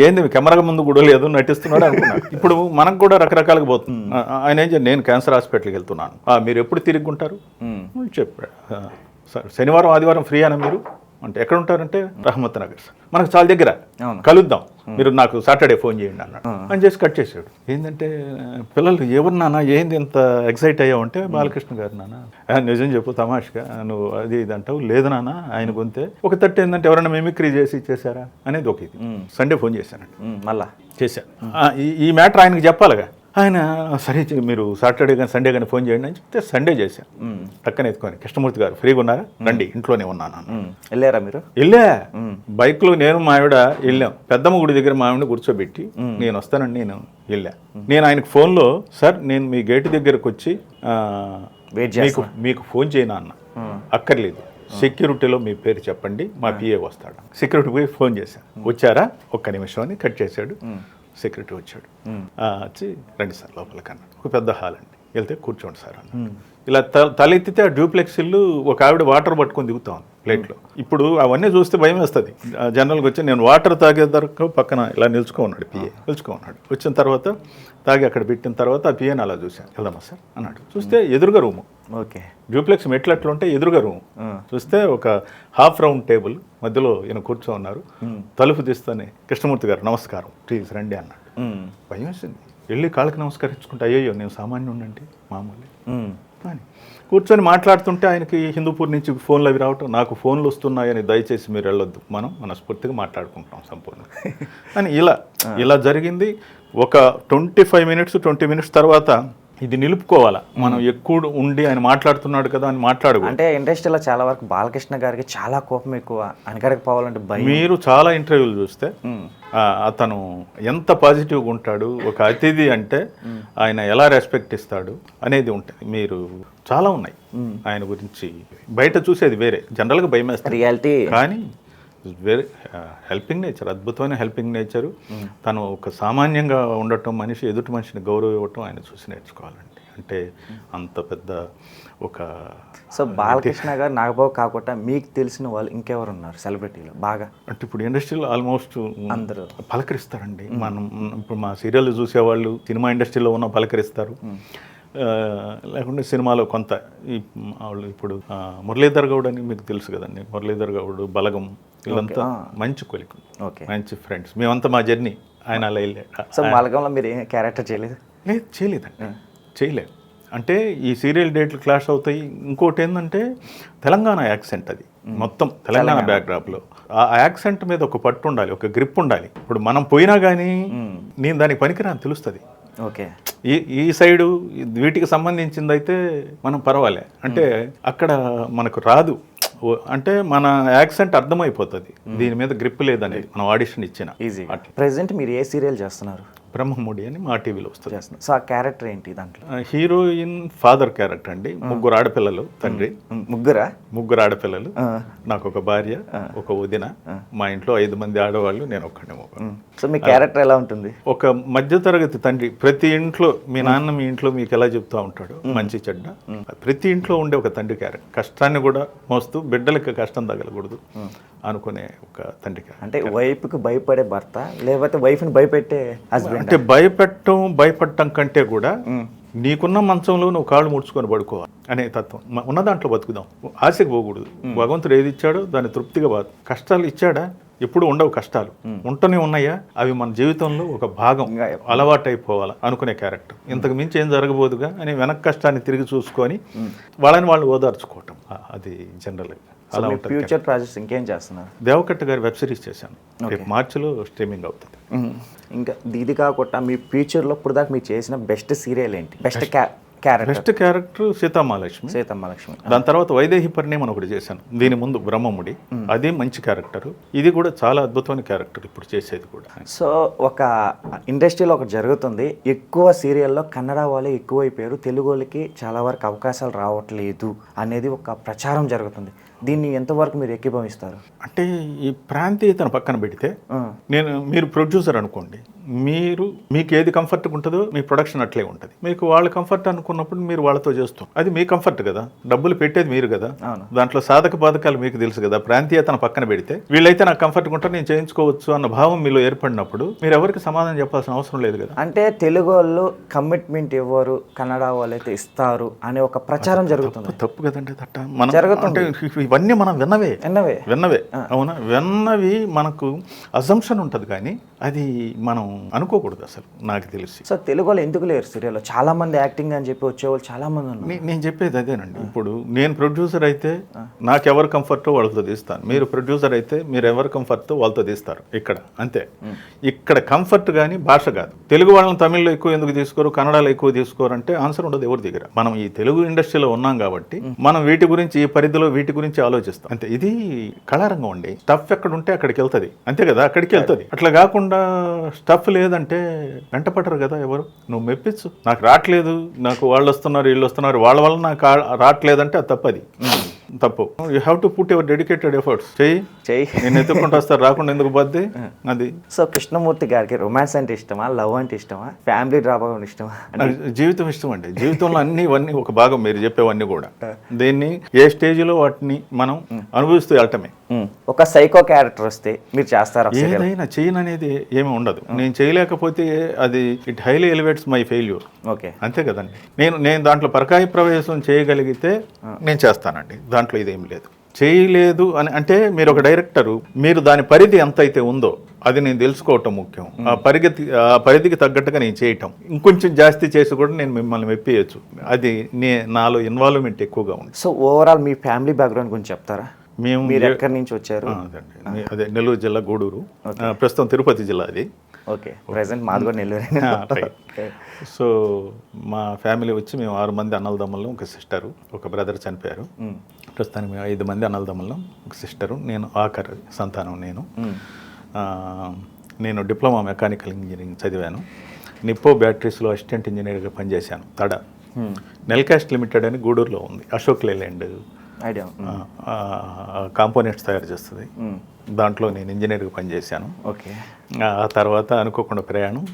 ఏంది కెమెరా ముందు కూడా లేదు నటిస్తున్నాడు అనుకున్నాడు. ఇప్పుడు మనకు కూడా రకరకాలుగా పోతుంది. ఆయన ఏం చేయాలి, నేను క్యాన్సర్ హాస్పిటల్కి వెళ్తున్నాను, మీరు ఎప్పుడు తిరుగుంటారు చెప్పాడు. శనివారం ఆదివారం ఫ్రీ అన్న మీరు అంటే, ఎక్కడ ఉంటారంటే రహమత్ నగర్ సార్, మనకు చాలా దగ్గర, కలుద్దాం, మీరు నాకు సాటర్డే ఫోన్ చేయండి అన్నాడు. అని చేసి కట్ చేసాడు. ఏంటంటే పిల్లలు ఎవరు నాన్న, ఏంది ఎంత ఎక్సైట్ అయ్యావు అంటే, బాలకృష్ణ గారు నాన్న, నిజం చెప్పు తమాషగా నువ్వు అది ఇది అంటావు. లేదు నాన్న, ఆయన గొంతే. ఒక తట్టు ఏంటంటే ఎవరైనా మిమిక్రీ చేసి చేశారా అనేది ఒక ఇది. సండే ఫోన్ చేశానండి, మళ్ళా చేశాను. ఈ మ్యాటర్ ఆయనకి చెప్పాలిగా. ఆయన సరే మీరు సాటర్డే కానీ సండే కానీ ఫోన్ చేయండి అని చెప్తే సండే చేశాను. పక్కన ఎత్తుకొని, కృష్ణమూర్తి గారు ఫ్రీగా ఉన్నారా, రండి, ఇంట్లోనే ఉన్నాను. వెళ్ళారా మీరు? వెళ్ళా, బైక్లో నేను మా ఆవిడ వెళ్ళాం. పెద్దమ్మ గుడి దగ్గర మా ఆవిడ కూర్చోబెట్టి, నేను వస్తానండి, నేను వెళ్ళా. నేను ఆయనకు ఫోన్లో, సార్ నేను మీ గేటు దగ్గరకు వచ్చి మీకు ఫోన్ చేయనా అన్న. అక్కర్లేదు, సెక్యూరిటీలో మీ పేరు చెప్పండి, మా పిఏ వస్తాడు. సెక్యూరిటీ పోయి ఫోన్ చేశాను, వచ్చారా, ఒక్క నిమిషం అని కట్ చేశాడు. సెక్యూరిటీ వచ్చాడు, వచ్చి రండి సార్ లోపలికి అన్నాడు. ఒక పెద్ద హాల్ అండి, వెళ్తే కూర్చోండి సార్ అన్న. ఇలా తలెత్తితే ఆ డ్యూప్లెక్స్ ఇల్లు, ఒక ఆవిడ వాటర్ పట్టుకొని దిగుతా ఉంది ప్లేట్లో. ఇప్పుడు అవన్నీ చూస్తే భయం వేస్తుంది. జనరల్గా వచ్చి నేను వాటర్ తాగేదరకు పక్కన ఇలా నిల్చుకో ఉన్నాడు పిఏ, వచ్చిన తర్వాత తాగి అక్కడ పెట్టిన తర్వాత ఆ పిఏని అలా చూశాను. వెళ్దామా సార్ అన్నాడు. చూస్తే ఎదురుగా రూము, ఓకే, డ్యూప్లెక్స్ మెట్లు అట్లా ఉంటే ఎదురుగా రూమ్. చూస్తే ఒక హాఫ్ రౌండ్ టేబుల్, మధ్యలో ఈయన కూర్చో ఉన్నారు. తలుపు తీస్తానే, కృష్ణమూర్తి గారు నమస్కారం, ప్లీజ్ రండి అన్నాడు. భయం వేసింది. వెళ్ళి కాళ్ళకి నమస్కరించుకుంటే, అయ్యో నేను సామాన్యుడండి మామూలు అని కూర్చొని మాట్లాడుతుంటే, ఆయనకి హిందూపూర్ నుంచి ఫోన్లు అవి రావటం, నాకు ఫోన్లు వస్తున్నాయని, దయచేసి మీరు వెళ్ళొద్దు, మనం మనస్ఫూర్తిగా మాట్లాడుకుంటాం సంపూర్ణంగా అని. ఇలా జరిగింది. ఒక 20 మినిట్స్ తర్వాత ఇది నిలుపుకోవాలా, మనం ఎక్కువ ఉండి ఆయన మాట్లాడుతున్నాడు కదా అని మాట్లాడు. అంటే ఇండస్ట్రీలో చాలా వరకు బాలకృష్ణ గారికి చాలా కోపం ఎక్కువ, వెనకడకపోవాలంటే భయం. మీరు చాలా ఇంటర్వ్యూలు చూస్తే అతను ఎంత పాజిటివ్గా ఉంటాడు, ఒక అతిథి అంటే ఆయన ఎలా రెస్పెక్ట్ ఇస్తాడు అనేది ఉంటుంది. మీరు చాలా ఉన్నాయి ఆయన గురించి, బయట చూసేది వేరే, జనరల్గా భయం వేస్తారు రియాలిటీ, కానీ వెరీ హెల్పింగ్ నేచర్, అద్భుతమైన హెల్పింగ్ నేచరు. తను ఒక సామాన్యంగా ఉండటం, మనిషి ఎదుటి మనిషిని గౌరవం ఇవ్వటం ఆయన చూసి నేర్చుకోవాలండి. అంటే అంత పెద్ద ఒక సో బాలకృష్ణ గారు, నాగబాబు కాకుండా మీకు తెలిసిన వాళ్ళు ఇంకెవరు ఉన్నారు సెలబ్రిటీలు బాగా? అంటే ఇప్పుడు ఇండస్ట్రీలో ఆల్మోస్ట్ అందరూ పలకరిస్తారండి. మనం ఇప్పుడు మా సీరియల్ చూసేవాళ్ళు సినిమా ఇండస్ట్రీలో ఉన్న పలకరిస్తారు. లేకుంటే సినిమాలో కొంత వాళ్ళు ఇప్పుడు మురళీధర్ గౌడ్ అని మీకు తెలుసు కదండి. మురళీధర్ గౌడ్, బలగం, వీళ్ళంతా మంచి కొలిక్, మంచి ఫ్రెండ్స్. మేమంతా మా జర్నీ ఆయన అలా వెళ్ళాడు. సో బలగంలో మీరు ఏం క్యారెక్టర్ చేయలేదు? లేదు, చేయలేదండి, చేయలేదు. అంటే ఈ సీరియల్ డేట్లు క్లాష్ అవుతాయి. ఇంకోటి ఏంటంటే తెలంగాణ యాక్సెంట్, అది మొత్తం తెలంగాణ బ్యాక్డ్రాప్లో ఆ యాక్సెంట్ మీద ఒక పట్టు ఉండాలి, ఒక గ్రిప్ ఉండాలి. ఇప్పుడు మనం పోయినా కానీ నేను దానికి పనికిరాని తెలుస్తుంది. ఓకే, ఈ సైడు వీటికి సంబంధించింది అయితే మనం పర్వాలే, అంటే అక్కడ మనకు రాదు, అంటే మన యాక్సెంట్ అర్థమైపోతుంది. దీని మీద గ్రిప్ లేదనేది మనం ఆడిషన్ ఇచ్చిన. ఈజీ. ప్రెసెంట్ మీరు ఏ సీరియల్ చేస్తున్నారు? బ్రహ్మముడి అని మా టీవీలో వస్తుంది. సో ఆ క్యారెక్టర్ ఏంటి దాంట్లో? హీరోయిన్ ఫాదర్ క్యారెక్టర్ అండి. ముగ్గురు ఆడపిల్లలు, తండ్రి. ముగ్గురు ఆడపిల్లలు, నాకు ఒక భార్య, ఒక వదిన. మా ఇంట్లో 5 మంది ఆడవాళ్ళు, నేను ఒక్కడే మగ. సో మీ క్యారెక్టర్ ఎలా ఉంటుంది? ఒక మధ్యతరగతి తండ్రి. ప్రతి ఇంట్లో మీ నాన్న మీ ఇంట్లో మీకు ఎలా చెప్తా ఉంటాడు మంచి చెడ్డ, ప్రతి ఇంట్లో ఉండే ఒక తండ్రి క్యారెక్టర్. కష్టాన్ని కూడా మోస్తూ బిడ్డలకి కష్టం తగలకూడదు అనుకునే ఒక తండ్రి క్యారెక్టర్. అంటే వైఫ్కి భయపడే భర్త, లేకపోతే వైఫ్ని భయపెట్టే హస్బెండ్? అంటే భయపడటం కంటే కూడా నీకున్న మంచంలో నువ్వు కాళ్ళు ముడుచుకొని పడుకోవాలి అనే తత్వం. ఉన్న దాంట్లో బతుకుదాం, ఆశకు పోకూడదు. భగవంతుడు ఏది ఇచ్చాడో దాన్ని తృప్తిగా కష్టాలు ఇచ్చాడా? ఎప్పుడు ఉండవు కష్టాలు, ఉంటూనే ఉన్నాయా? అవి మన జీవితంలో ఒక భాగం, అలవాటు అయిపోవాలి అనుకునే క్యారెక్టర్. ఇంతకు మించి ఏం జరగబోదుగా అని వెనక్ కష్టాన్ని తిరిగి చూసుకొని వాళ్ళని వాళ్ళు ఓదార్చుకోవటం, అది జనరల్గా అలా ఉంటుంది. ఫ్యూచర్ ప్రాజెక్ట్స్ ఇంకేం చేస్తున్నారు? దేవకట్ట గారి వెబ్ సిరీస్ చేశాను, రేపు మార్చిలో స్ట్రీమింగ్ అవుతుంది. ఇంకా ఇది కాకుండా మీ ఫ్యూచర్లో ఇప్పుడు దాకా మీరు చేసిన బెస్ట్ సీరియల్ ఏంటి? Best character Sitamahalakshmi. దాని తర్వాత వైదేహి పరిణయం అని ఒకటి చేశాను. దీని ముందు బ్రహ్మముడి, అది మంచి క్యారెక్టర్. ఇది కూడా చాలా అద్భుతమైన క్యారెక్టర్ ఇప్పుడు చేసేది కూడా. సో ఒక ఇండస్ట్రీలో ఒకటి జరుగుతుంది, ఎక్కువ సీరియల్లో కన్నడ వాళ్ళే ఎక్కువైపోయారు, తెలుగు వాళ్ళకి చాలా వరకు అవకాశాలు రావట్లేదు అనేది ఒక ప్రచారం జరుగుతుంది. దీన్ని ఎంతవరకు మీరు ఏకీభవిస్తారు? అంటే ఈ ప్రాంతీయతను పక్కన పెడితే, మీరు ప్రొడ్యూసర్ అనుకోండి, మీకు ఏది కంఫర్ట్గా ఉంటుందో మీ ప్రొడక్షన్ అట్లే ఉంటుంది. మీకు వాళ్ళ కంఫర్ట్ అనుకున్నప్పుడు మీరు వాళ్ళతో చేస్తాం, అది మీ కంఫర్ట్ కదా, డబ్బులు పెట్టేది మీరు కదా. దాంట్లో సాధక బాధకాలు మీకు తెలుసు కదా. ప్రాంతీయతను పక్కన పెడితే వీళ్ళైతే నాకు కంఫర్ట్గా ఉంటారు, నేను చేయించుకోవచ్చు అన్న భావం మీలో ఏర్పడినప్పుడు మీరు ఎవరికి సమాధానం చెప్పాల్సిన అవసరం లేదు కదా. అంటే తెలుగు వాళ్ళు కమిట్మెంట్ ఇవ్వరు, కన్నడ వాళ్ళైతే ఇస్తారు అనే ఒక ప్రచారం జరుగుతుంది. తప్పు కదండి దట్ట. మనం ఇవన్నీ మనం విన్నవే అవునా, విన్నవి మనకు అజంప్షన్ ఉంటుంది, కానీ అది మనం అనుకోకూడదు అసలు, నాకు తెలిసి. సో తెలుగు వాళ్ళు ఎందుకు లేరు సీరియల్లో? చాలా మంది యాక్టింగ్ అని చెప్పి వచ్చేవాళ్ళు చాలా మంది ఉన్నారు. నేను చెప్పేది అదేనండి. ఇప్పుడు నేను ప్రొడ్యూసర్ అయితే నాకు ఎవరు కంఫర్టో వాళ్ళతో తీస్తాను, మీరు ప్రొడ్యూసర్ అయితే మీరు ఎవరు కంఫర్ట్తో వాళ్ళతో తీస్తారు. ఇక్కడ అంతే. ఇక్కడ కంఫర్ట్ కానీ భాష కాదు. తెలుగు వాళ్ళని తమిళ్లో ఎక్కువ ఎందుకు తీసుకోరు, కన్నడలో ఎక్కువ తీసుకోరు అంటే ఆన్సర్ ఉండదు ఎవరి దగ్గర. మనం ఈ తెలుగు ఇండస్ట్రీలో ఉన్నాం కాబట్టి మనం వీటి గురించి, ఈ పరిధిలో వీటి గురించి ఆలోచిస్తాం అంతే. ఇది కళారంగం అండి. స్టఫ్ ఎక్కడ ఉంటే అక్కడికి వెళ్తుంది, అంతే కదా, అక్కడికి వెళ్తుంది. అట్లా కాకుండా స్టఫ్ లేదంటే వెంటపడరు కదా ఎవరు. నువ్వు మెప్పించు, నాకు రావట్లేదు, నాకు వాళ్ళు వస్తున్నారు వీళ్ళు వస్తున్నారు, వాళ్ళ వల్ల నాకు రావట్లేదంటే అది తప్పది, తప్పు. You have to put your dedicated efforts. చెయ్యి, నేను ఎత్తుకుంటూ వస్తారు, రాకుండా ఎందుకు పోద్ది అది. సో కృష్ణమూర్తి గారికి రొమాన్స్ అంటే ఇష్టమా, లవ్ అంటే ఇష్టమా, ఫ్యామిలీ డ్రామా అంటే ఇష్టమా? జీవితం ఇష్టం అండి. జీవితంలో ఇవన్నీ ఒక భాగం, మీరు చెప్పేవన్నీ కూడా. దీన్ని ఏ స్టేజ్లో వాటిని మనం అనుభవిస్తూ వెళ్ళటమే. ఒక సైకో క్యారెక్టర్ వస్తే మీరు చేస్తారా? ఏదైనా చేయను అనేది ఏమి ఉండదు. నేను చేయలేకపోతే అది it highly elevates my failure. Okay, అంతే కదండి. నేను దాంట్లో పరకాయ ప్రవేశం చేయగలిగితే నేను చేస్తానండి, దాంట్లో ఇదేం లేదు. చేయలేదు అని అంటే మీరు ఒక డైరెక్టరు, మీరు దాని పరిధి ఎంత అయితే ఉందో అది నేను తెలుసుకోవటం ముఖ్యం. ఆ పరిధికి తగ్గట్టుగా నేను చేయటం, ఇంకొంచెం జాస్తి చేసి కూడా నేను మిమ్మల్ని మెప్పియచ్చు. అది నాలో ఇన్వాల్వ్మెంట్ ఎక్కువగా ఉంది. సో ఓవరాల్ మీ ఫ్యామిలీ బ్యాక్గ్రౌండ్ గురించి చెప్తారా? మీరు ఎక్కడి నుంచి వచ్చారు? అదే నెల్లూరు జిల్లా గూడూరు, ప్రస్తుతం తిరుపతి జిల్లా అది. ఓకే, ప్రెసెంట్ మాది కూడా నెల్లూరు. సో మా ఫ్యామిలీ వచ్చి మేము 6 మంది అన్నలదమ్ములు, ఒక సిస్టరు, ఒక బ్రదర్ చనిపోయారు. ప్రస్తుతానికి మేము 5 మంది అన్నలదమ్ములు, ఒక సిస్టరు, నేను ఆఖరి సంతానం. నేను డిప్లొమా మెకానికల్ ఇంజనీరింగ్ చదివాను. నిప్పో బ్యాటరీస్లో అసిస్టెంట్ ఇంజనీర్గా పనిచేశాను. తడ నెల్కాస్ట్ లిమిటెడ్ అని గూడూరులో ఉంది, అశోక్ లేలాండ్ ఐడియా, కాంపోనెంట్స్ తయారు చేస్తుంది. దాంట్లో నేను ఇంజనీర్గా పనిచేశాను. ఓకే. ఆ తర్వాత అనుకోకుండా ప్రయాణం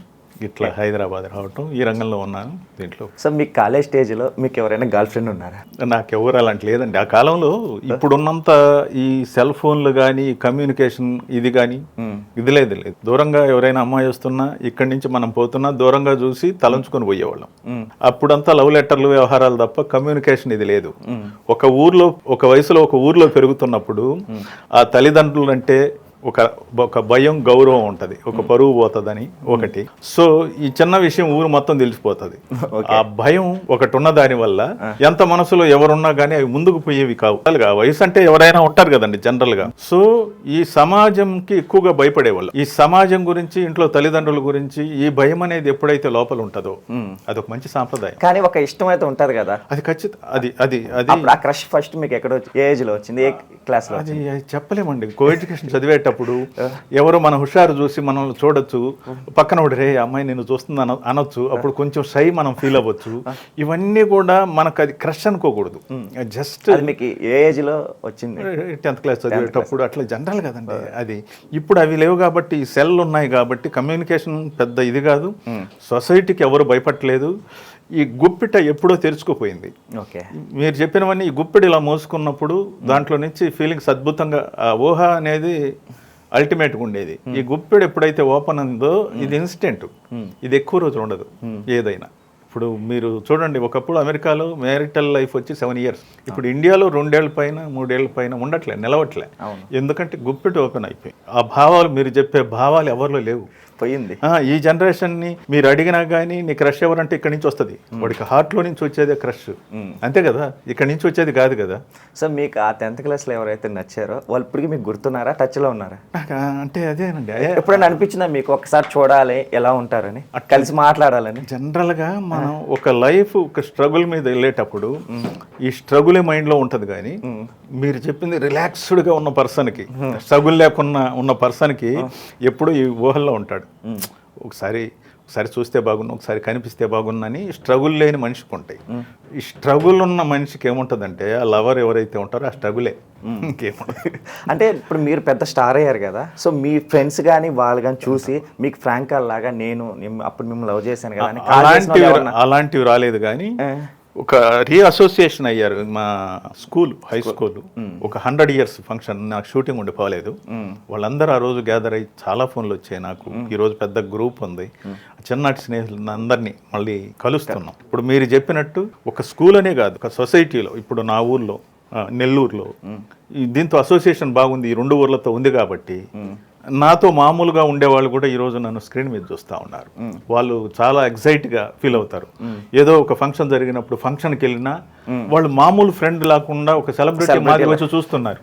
ఇట్లా హైదరాబాద్ రావటం, ఈ రంగంలో ఉన్నాను దీంట్లో. సో మీ కాలేజ్ స్టేజ్లో మీకు ఎవరైనా గర్ల్ ఫ్రెండ్ ఉన్నారా? నాకు ఎవరు అలాంటి లేదండి. ఆ కాలంలో ఇప్పుడున్నంత ఈ సెల్ ఫోన్లు కానీ కమ్యూనికేషన్ ఇది కానీ ఇది లేదు. దూరంగా ఎవరైనా అమ్మాయి వస్తున్నా ఇక్కడి నుంచి మనం పోతున్నా దూరంగా చూసి తలంచుకొని పోయేవాళ్ళం. అప్పుడంతా లవ్ లెటర్లు వ్యవహారాలు తప్ప కమ్యూనికేషన్ ఇది లేదు. ఒక ఊర్లో ఒక వయసులో ఒక ఊర్లో పెరుగుతున్నప్పుడు ఆ తల్లిదండ్రులు అంటే ఒక భయం, గౌరవం ఉంటుంది, ఒక పరువు పోతుందని ఒకటి. సో ఈ చిన్న విషయం ఊరు మొత్తం తెలిసిపోతుంది. ఆ భయం ఒకటి ఉన్న దాని వల్ల ఎంత మనసులో ఎవరున్నా కానీ అవి ముందుకు పోయేవి కావు. వయసు అంటే ఎవరైనా ఉంటారు కదండి జనరల్ గా. సో ఈ సమాజంకి ఎక్కువగా భయపడేవాళ్ళు. ఈ సమాజం గురించి, ఇంట్లో తల్లిదండ్రుల గురించి ఈ భయం అనేది ఎప్పుడైతే లోపల ఉంటుందో అదొక మంచి సాంప్రదాయం. కానీ ఒక ఇష్టం అయితే ఉంటది కదా, అది ఖచ్చితంగా. అది ఆ క్రష్ ఫస్ట్ మీకు ఎక్కడ ఏ ఏజ్ లో వచ్చింది, ఏ క్లాస్ లో? అది చెప్పలేమండి. కో ఎడ్యుకేషన్ చదివేటప్పుడు ఎవరో మన హుషారు చూసి మనల్ని చూడొచ్చు, పక్కన రే అమ్మాయి నేను చూస్తుంది అనొచ్చు, అప్పుడు కొంచెం షై మనం ఫీల్ అవ్వచ్చు. ఇవన్నీ కూడా మనకు అది క్రష్ అనుకోకూడదు. జస్ట్ మీకు ఏ ఏజ్ లో వచ్చింది? 10th క్లాస్ చదివేటప్పుడు అట్లా జనరల్ కదండి అది. ఇప్పుడు అవి లేవు కాబట్టి, సెల్ ఉన్నాయి కాబట్టి కమ్యూనికేషన్ పెద్ద ఇది కాదు. సొసైటీకి ఎవరు భయపడలేదు. ఈ గుప్పిట ఎప్పుడో తెరుచుకుపోయింది. ఓకే, మీరు చెప్పినవన్నీ ఈ గుప్పిడి ఇలా మోసుకున్నప్పుడు దాంట్లో నుంచి ఫీలింగ్స్ అద్భుతంగా, ఆ ఊహ అనేది అల్టిమేట్గా ఉండేది. ఈ గుప్పిడి ఎప్పుడైతే ఓపెన్ ఉందో ఇది ఇన్స్టెంట్, ఇది ఎక్కువ రోజులు ఉండదు ఏదైనా. ఇప్పుడు మీరు చూడండి, ఒకప్పుడు అమెరికాలో మ్యారిటల్ లైఫ్ వచ్చి 7 years, ఇప్పుడు ఇండియాలో 2 ఏళ్ల పైన 3 ఏళ్ల పైన ఉండట్లే, నిలవట్లే. ఎందుకంటే గుప్పిటి ఓపెన్ అయిపోయి ఆ భావాలు, మీరు చెప్పే భావాలు ఎవరిలో లేవు, పోయింది. ఈ జనరేషన్ని మీరు అడిగినా కానీ నీ క్రష్ ఎవరంటే ఇక్కడి నుంచి వస్తుంది. వాడికి హార్ట్లో నుంచి వచ్చేదే క్రష్, అంతే కదా, ఇక్కడి నుంచి వచ్చేది కాదు కదా. సో మీకు ఆ 10th క్లాస్లో ఎవరైతే నచ్చారో వాళ్ళు ఇప్పటికీ మీకు గుర్తున్నారా, టచ్లో ఉన్నారా? అంటే అదేనండి. ఎప్పుడైనా అనిపించిందా మీకు ఒకసారి చూడాలి ఎలా ఉంటారని, కలిసి మాట్లాడాలని? జనరల్గా మనం ఒక లైఫ్, ఒక స్ట్రగుల్ మీద వెళ్ళేటప్పుడు ఈ స్ట్రగులే మైండ్లో ఉంటుంది. కానీ మీరు చెప్పింది రిలాక్స్డ్గా ఉన్న పర్సన్కి, స్ట్రగుల్ లేకున్నా ఉన్న పర్సన్కి ఎప్పుడు ఈ ఊహల్లో ఉంటాడు. ఒకసారి చూస్తే బాగున్నా, ఒకసారి కనిపిస్తే బాగున్నాని స్ట్రగుల్ లేని మనిషికి ఉంటాయి. ఈ స్ట్రగుల్ ఉన్న మనిషికి ఏముంటుందంటే ఆ లవర్ ఎవరైతే ఉంటారో ఆ స్ట్రగులే, ఇంకేముంటుంది. అంటే ఇప్పుడు మీరు పెద్ద స్టార్ అయ్యారు కదా, సో మీ ఫ్రెండ్స్ కానీ వాళ్ళు కానీ చూసి మీకు ఫ్రాంక్ లాగా నేను అప్పుడు మిమ్మల్ని లవ్ చేశాను కదా అలాంటివి రాలేదు. కానీ ఒక రీఅసోసియేషన్ అయ్యారు. మా స్కూల్, హై స్కూల్, ఒక 100 years ఫంక్షన్, నాకు షూటింగ్ ఉండిపోలేదు. వాళ్ళందరూ ఆ రోజు గ్యాదర్ అయ్యి చాలా ఫోన్లు వచ్చాయి నాకు. ఈరోజు పెద్ద గ్రూప్ ఉంది, చిన్నటి స్నేహితులను అందరినీ మళ్ళీ కలుస్తున్నాం. ఇప్పుడు మీరు చెప్పినట్టు ఒక స్కూల్ అనే కాదు, ఒక సొసైటీలో, ఇప్పుడు నా ఊర్లో నెల్లూరులో దీంతో అసోసియేషన్ బాగుంది, ఈ 2 ఊర్లతో ఉంది కాబట్టి నాతో మామూలుగా ఉండేవాళ్ళు కూడా ఈరోజు నన్ను స్క్రీన్ మీద చూస్తూ ఉన్నారు. వాళ్ళు చాలా ఎగ్జైట్గా ఫీల్ అవుతారు. ఏదో ఒక ఫంక్షన్ జరిగినప్పుడు ఫంక్షన్కి వెళ్ళినా వాళ్ళు మామూలు ఫ్రెండ్ లేకుండా ఒక సెలబ్రిటీ మాది వచ్చి చూస్తున్నారు.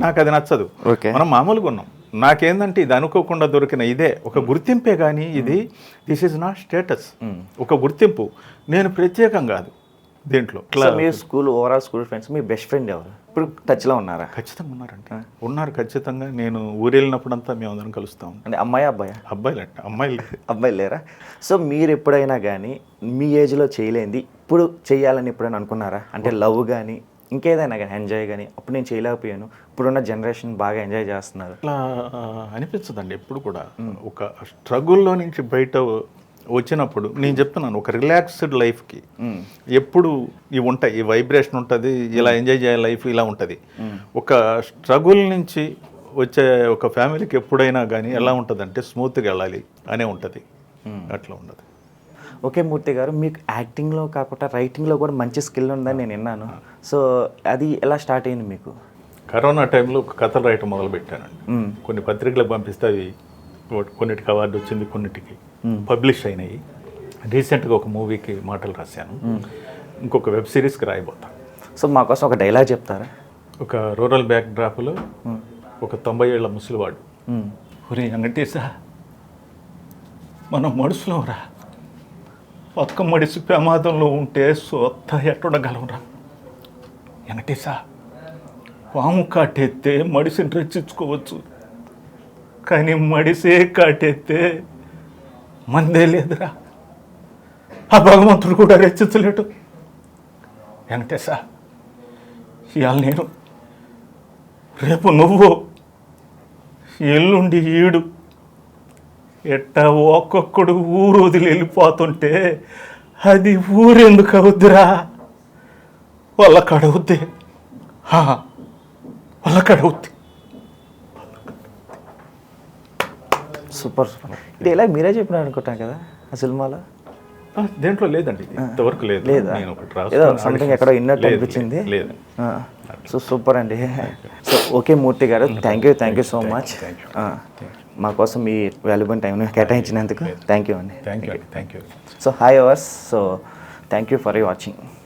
నాకు అది నచ్చదు. మనం మామూలుగా ఉన్నాం. నాకేందంటే ఇది అనుకోకుండా దొరికిన ఇదే ఒక గుర్తింపే, కానీ ఇది దిస్ ఈజ్ నాట్ స్టేటస్, ఒక గుర్తింపు. నేను ప్రత్యేకం కాదు దీంట్లో. మీ స్కూల్ ఓవరాల్ స్కూల్ ఫ్రెండ్స్, మీ బెస్ట్ ఫ్రెండ్ ఎవరు ఇప్పుడు టచ్లో ఉన్నారా? ఖచ్చితంగా ఉన్నారంటే ఉన్నారు ఖచ్చితంగా. నేను ఊరు వెళ్ళినప్పుడంతా మేము అందరం కలుస్తాం. అంటే అమ్మాయి అబ్బాయి? అబ్బాయిలంటే అబ్బాయి లేరా? సో మీరు ఎప్పుడైనా కానీ మీ ఏజ్లో చేయలేంది ఇప్పుడు చేయాలని ఎప్పుడైనా అనుకున్నారా? అంటే లవ్ కానీ ఇంకేదైనా కానీ ఎంజాయ్ కానీ, అప్పుడు నేను చేయలేకపోయాను, ఇప్పుడున్న జనరేషన్ బాగా ఎంజాయ్ చేస్తున్నారు అట్లా అనిపించదండి ఎప్పుడు కూడా. ఒక స్ట్రగుల్లో నుంచి బయట వచ్చినప్పుడు నేను చెప్తున్నాను, ఒక రిలాక్స్డ్ లైఫ్కి ఎప్పుడు ఇవి ఉంటాయి, ఈ వైబ్రేషన్ ఉంటుంది, ఇలా ఎంజాయ్ చేయాలి లైఫ్, ఇలా ఉంటుంది. ఒక స్ట్రగుల్ నుంచి వచ్చే ఒక ఫ్యామిలీకి ఎప్పుడైనా కానీ ఎలా ఉంటుందంటే స్మూత్గా వెళ్ళాలి అనే ఉంటుంది, అట్లా ఉండదు. ఓకే మూర్తి గారు, మీకు యాక్టింగ్లో కాకుండా రైటింగ్లో కూడా మంచి స్కిల్ ఉందని నేను విన్నాను. సో అది ఎలా స్టార్ట్ అయింది మీకు? కరోనా టైంలో ఒక కథలు రాయటం మొదలుపెట్టానండి. కొన్ని పత్రికలకు పంపిస్తే అవి కొన్నిటికి అవార్డు వచ్చింది, కొన్నిటికి పబ్లిష్ అయినాయి. రీసెంట్గా ఒక మూవీకి మాటలు రాశాను, ఇంకొక వెబ్ సిరీస్కి రాయబోతాను. సో మాకోసం ఒక డైలాగ్ చెప్తారా? ఒక రూరల్ బ్యాక్ డ్రాప్లో ఒక 90 ఏళ్ల ముసలివాడు, ఒరే వెంకటేశా మనం మడుసులో రా, పక్క మడిసి ప్రమాదంలో ఉంటే సొత్త ఎట్టుండగలవురా వెంకటేశా, పాము కాటెత్తే మడిసిని రక్షించుకోవచ్చు, కానీ మడిసే కాటెత్తే మందే లేదురా, ఆ భగవంతుడు కూడా రక్షించలేడు వెంకటేశా. ఇవాళ నేను, రేపు నువ్వు, ఎల్లుండి ఈడు, ఎట్టా ఒక్కొక్కడు ఊరు వదిలి వెళ్ళిపోతుంటే అది ఊరెందుకు అవుద్దిరా? వాళ్ళ కడవుద్ది, వాళ్ళ కడవుద్ది. Super super. ఇది ఇలా మీరే చెప్పినారు అనుకుంటాను కదా ఆ సినిమాలో? దేంట్లో లేదండి, ఇంతవరకు లేదు. లేదా? నేను ఒకటి ఏదో రాసుకున్నాను. సంథింగ్ ఎక్కడో ఇన్నట్టు అనిపించింది. లేదు. సో సూపర్ అండి. సో ఓకే మూర్తి గారు, థ్యాంక్ యూ సో మచ్. మా కోసం మీ వాల్యుబుల్ టైంని కేటాయించినందుకు థ్యాంక్ యూ అండి. Thank you. So hi hours. So thank you for watching.